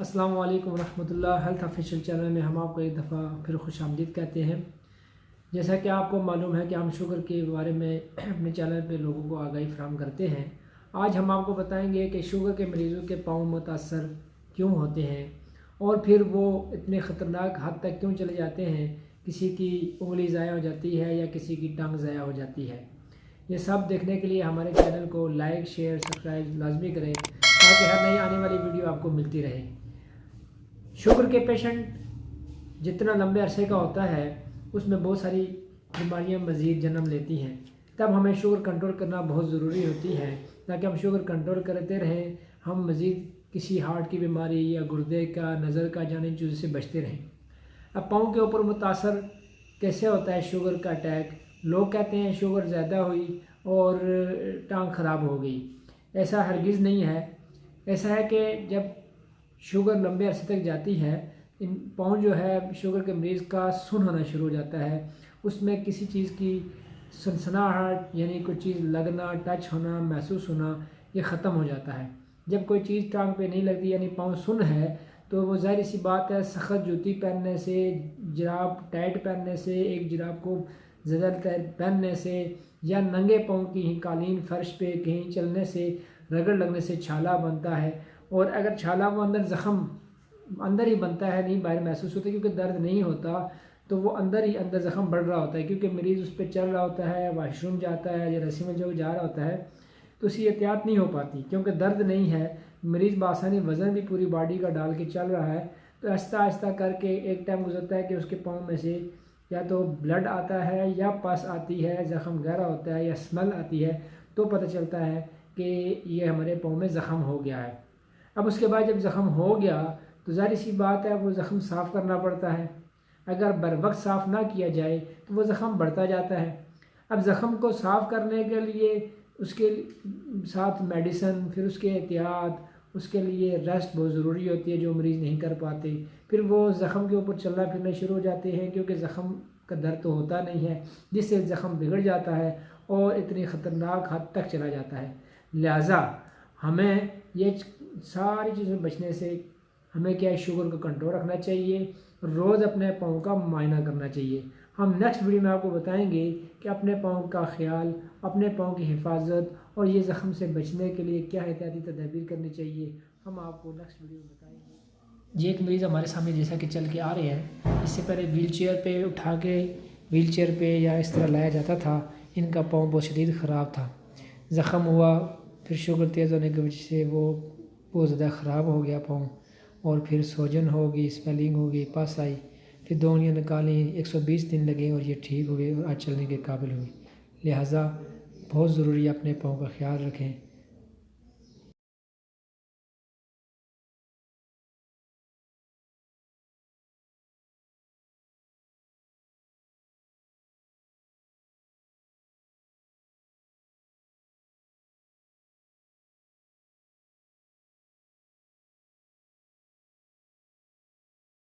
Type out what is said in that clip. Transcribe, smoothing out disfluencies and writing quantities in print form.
السلام علیکم ورحمۃ اللہ۔ ہیلتھ آفیشیل چینل میں ہم آپ کو ایک دفعہ پھر خوش آمدید کہتے ہیں۔ جیسا کہ آپ کو معلوم ہے کہ ہم شوگر کے بارے میں اپنے چینل پہ لوگوں کو آگاہی فراہم کرتے ہیں۔ آج ہم آپ کو بتائیں گے کہ شوگر کے مریضوں کے پاؤں متاثر کیوں ہوتے ہیں اور پھر وہ اتنے خطرناک حد تک کیوں چلے جاتے ہیں۔ کسی کی انگلی ضائع ہو جاتی ہے یا کسی کی ٹانگ ضائع ہو جاتی ہے۔ یہ سب دیکھنے کے لیے ہمارے چینل کو لائک، شیئر، سبسکرائب لازمی کریں تاکہ ہر نئی آنے والی ویڈیو آپ کو ملتی رہے۔ شوگر کے پیشنٹ جتنا لمبے عرصے کا ہوتا ہے اس میں بہت ساری بیماریاں مزید جنم لیتی ہیں، تب ہمیں شوگر کنٹرول کرنا بہت ضروری ہوتی ہے تاکہ ہم شوگر کنٹرول کرتے رہیں، ہم مزید کسی ہارٹ کی بیماری یا گردے کا، نظر کا جانے چیزوں سے بچتے رہیں۔ اب پاؤں کے اوپر متاثر کیسے ہوتا ہے شوگر کا اٹیک؟ لوگ کہتے ہیں شوگر زیادہ ہوئی اور ٹانگ خراب ہو گئی، ایسا ہرگز نہیں ہے۔ ایسا ہے کہ جب شوگر لمبے عرصے تک جاتی ہے، ان پاؤں جو ہے شوگر کے مریض کا سن ہونا شروع ہو جاتا ہے، اس میں کسی چیز کی سنسناہٹ یعنی کوئی چیز لگنا، ٹچ ہونا، محسوس ہونا، یہ ختم ہو جاتا ہے۔ جب کوئی چیز ٹانگ پہ نہیں لگتی یعنی پاؤں سن ہے تو وہ ظاہر سی بات ہے سخت جوتی پہننے سے، جراب ٹائٹ پہننے سے، ایک جراب کو زیادہ پہننے سے یا ننگے پاؤں کی قالین فرش پہ کہیں چلنے سے، رگڑ لگنے سے چھالا بنتا ہے، اور اگر چھالا وہ اندر زخم اندر ہی بنتا ہے، نہیں باہر محسوس ہوتا کیونکہ درد نہیں ہوتا، تو وہ اندر زخم بڑھ رہا ہوتا ہے کیونکہ مریض اس پہ چل رہا ہوتا ہے، واش روم جاتا ہے یا رسی میں جو جا رہا ہوتا ہے تو اس کی احتیاط نہیں ہو پاتی کیونکہ درد نہیں ہے، مریض بآسانی وزن بھی پوری باڈی کا ڈال کے چل رہا ہے، تو آہستہ آہستہ کر کے ایک ٹائم گزرتا ہے کہ اس کے پاؤں میں سے یا تو بلڈ آتا ہے یا پس آتی ہے، زخم گہرا ہوتا ہے یا اسمیل آتی ہے، تو پتہ چلتا ہے کہ یہ ہمارے پاؤں میں زخم ہو گیا ہے۔ اب اس کے بعد جب زخم ہو گیا تو ظاہر سی بات ہے وہ زخم صاف کرنا پڑتا ہے، اگر بر وقت صاف نہ کیا جائے تو وہ زخم بڑھتا جاتا ہے۔ اب زخم کو صاف کرنے کے لیے اس کے ساتھ میڈیسن، پھر اس کے احتیاط، اس کے لیے ریسٹ بہت ضروری ہوتی ہے جو مریض نہیں کر پاتے، پھر وہ زخم کے اوپر چلنا پھرنا شروع ہو جاتے ہیں کیونکہ زخم کا درد تو ہوتا نہیں ہے، جس سے زخم بگڑ جاتا ہے اور اتنی خطرناک حد تک چلا جاتا ہے۔ لہٰذا ہمیں یہ ساری چیزوں سے بچنے سے ہمیں کیا ہے، شوگر کو کنٹرول رکھنا چاہیے، روز اپنے پاؤں کا معائنہ کرنا چاہیے۔ ہم نیکسٹ ویڈیو میں آپ کو بتائیں گے کہ اپنے پاؤں کا خیال، اپنے پاؤں کی حفاظت اور یہ زخم سے بچنے کے لیے کیا احتیاطی تدابیر کرنی چاہیے، ہم آپ کو نیکسٹ ویڈیو میں بتائیں گے۔ جی ایک مریض ہمارے سامنے جیسا کہ چل کے آ رہے ہیں، اس سے پہلے ویل چیئر پہ اٹھا کے ویل چیئر پہ یا اس طرح لایا جاتا تھا، ان کا پاؤں بہت شدید خراب تھا، زخم ہوا، پھر شوگر تیز ہونے کی وجہ سے وہ بہت زیادہ خراب ہو گیا پاؤں، اور پھر سوجن ہوگی، اسویلنگ ہوگی، پس آئی، پھر 2 انگلیاں نکالیں، 120 دن لگے اور یہ ٹھیک ہوئے اور آج چلنے کے قابل ہوئی۔ لہٰذا بہت ضروری ہے اپنے پاؤں کا خیال رکھیں۔